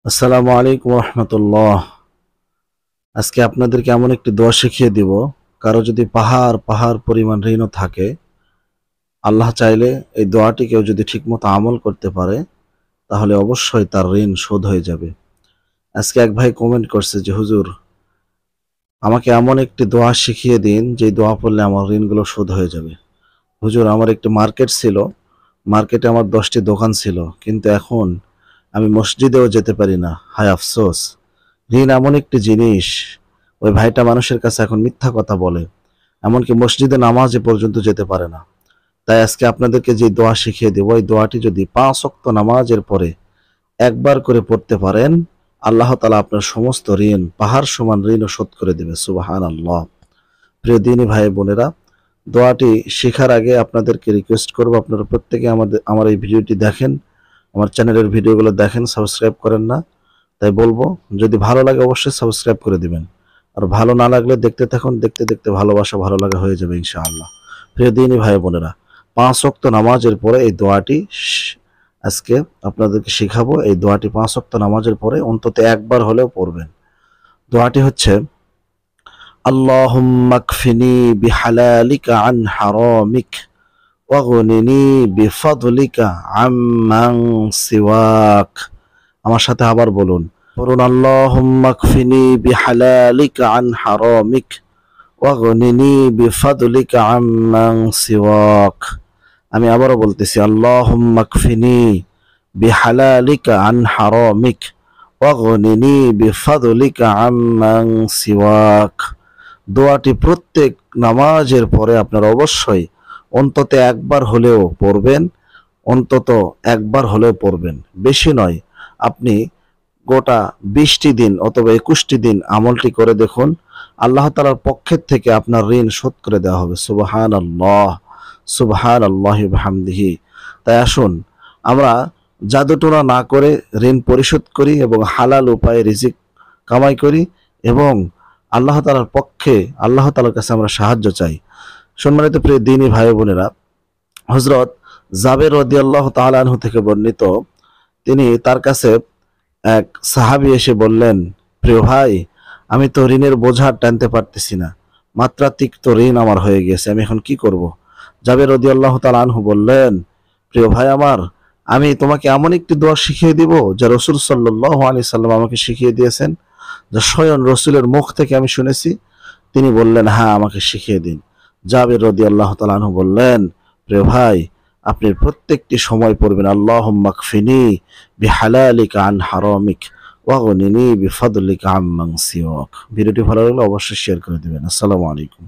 আসসালামু আলাইকুম রহমতুল্লাহ। আজকে আপনাদেরকে এমন একটি দোয়া শিখিয়ে দিব, কারো যদি পাহাড় পাহাড় পরিমাণ ঋণও থাকে, আল্লাহ চাইলে এই দোয়াটি কেউ যদি ঠিকমতো আমল করতে পারে তাহলে অবশ্যই তার ঋণ শোধ হয়ে যাবে। আজকে এক ভাই কমেন্ট করছে যে হুজুর, আমাকে এমন একটি দোয়া শিখিয়ে দিন যে দোয়া পড়লে আমার ঋণগুলো শোধ হয়ে যাবে। হুজুর, আমার একটি মার্কেট ছিল, মার্কেটে আমার 10টি দোকান ছিল, কিন্তু এখন আমি মসজিদেও যেতে পারি না, হায় আফসোস। ঋণ এমন একটি জিনিস, ওই ভাইটা মানুষের কাছে এখন মিথ্যা কথা বলে, এমনকি মসজিদে নামাজে পর্যন্ত যেতে পারে না। তাই আজকে আপনাদেরকে যে দোয়া শিখিয়ে দেব, এই দোয়াটি যদি 5 ওয়াক্ত নামাজের পরে একবার করে পড়তে পারেন, আল্লাহ তাআলা আপনার সমস্ত ঋণ, পাহাড় সমান ঋণও শোধ করে দেবে। সুবহানাল্লাহ। প্রিয় দিনী ভাই বোনেরা, দোয়াটি শেখার আগে আপনাদেরকে রিকোয়েস্ট করব, আপনারা প্রত্যেকে আমার এই ভিডিওটি দেখেন, আমার চ্যানেলের ভিডিওগুলো দেখেন, সাবস্ক্রাইব করেন না। তাই বলবো, যদি ভালো লাগে অবশ্যই সাবস্ক্রাইব করে দিবেন, আর ভালো না লাগলে দেখতে থাকুন, দেখতে দেখতে ভালোবাসা ভালো লাগা হয়ে যাবে ইনশাআল্লাহ। প্রিয় দিনী ভাই বোনেরা, 5 ওয়াক্ত নামাজের পরে এই দোয়াটি আজকে আপনাদেরকে শেখাবো। এই দোয়াটি 5 ওয়াক্ত নামাজের পরে অন্তত একবার হলেও পড়বেন। দোয়াটি হচ্ছে, আল্লাহুম্মা কফিনি বিহালালিকা আন হারামিক ওয়াগনিনি বিফাদলিকা আম্মান সিওয়াক। আমার সাথে আবার বলুন, পড়ুন, আল্লাহুম্মা কফিনি বিহালালিকা আন হারামিক ওয়াগনিনি বিফাদলিকা আম্মান সিওয়াক। আমি আবারও বলতেছি, আল্লাহুম্মা কফিনি বিহালালিকা আন হারামিক ওয়াগনিনি বিফাদলিকা আম্মান সিওয়াক। দোয়াটি প্রত্যেক নামাজের পরে আপনারা অবশ্যই অন্তত একবার হলেও পড়বেন, অন্তত একবার হলেও পড়বেন, বেশি নয়। আপনি গোটা 20টি দিন অথবা 21টি দিন আমলটি করে দেখুন, আল্লাহ তাআলার পক্ষের থেকে আপনার ঋণ শোধ করে দেওয়া হবে। সুবহানাল্লাহ, সুবহানাল্লাহি ওয়া বিহামদিহি। তাই আসুন আমরা জাদুটোনা না করে ঋণ পরিশোধ করি এবং হালাল উপায়ে রিজিক কামাই করি, এবং আল্লাহ তাআলার পক্ষে আল্লাহ তাআলার কাছে আমরা সাহায্য চাই। সম্মানিত প্রিয় দ্বীনী ভাই বোনেরা, হযরত জাবের রাদিয়াল্লাহু তাআলা আনহু থেকে বর্ণিত, তিনি তার কাছে এক সাহাবী এসে বললেন, প্রিয় ভাই, আমি তো ঋণের বোঝা টানতে পারতেছি না, মাত্রাতিরিক্ত ঋণ আমার হয়ে গেছে, আমি এখন কি করব? জাবের রাদিয়াল্লাহু তাআলা আনহু বললেন, প্রিয় ভাই আমার, আমি তোমাকে এমন একটি দোয়া শিখিয়ে দিব যা রাসূল সাল্লাল্লাহু আলাইহি সাল্লাম আমাকে শিখিয়ে দিয়েছেন, যা স্বয়ং রাসূলের মুখ থেকে আমি শুনেছি। তিনি বললেন, হ্যাঁ, আমাকে শিখিয়ে দিন। জাবের রাদিয়াল্লাহু তাআলা আনহু বললেন, প্রিয় ভাই, আপনি প্রত্যেকটি সময় পড়বেন, আল্লাহুম্মা কফিনি বিহালালিকা আন হারামিক ওয়াগনিনি বিফাদলিকা আম্মান সিওয়াক। ভিডিওটি ভালো লাগলে অবশ্যই শেয়ার করে দিবেন। আসসালামু আলাইকুম।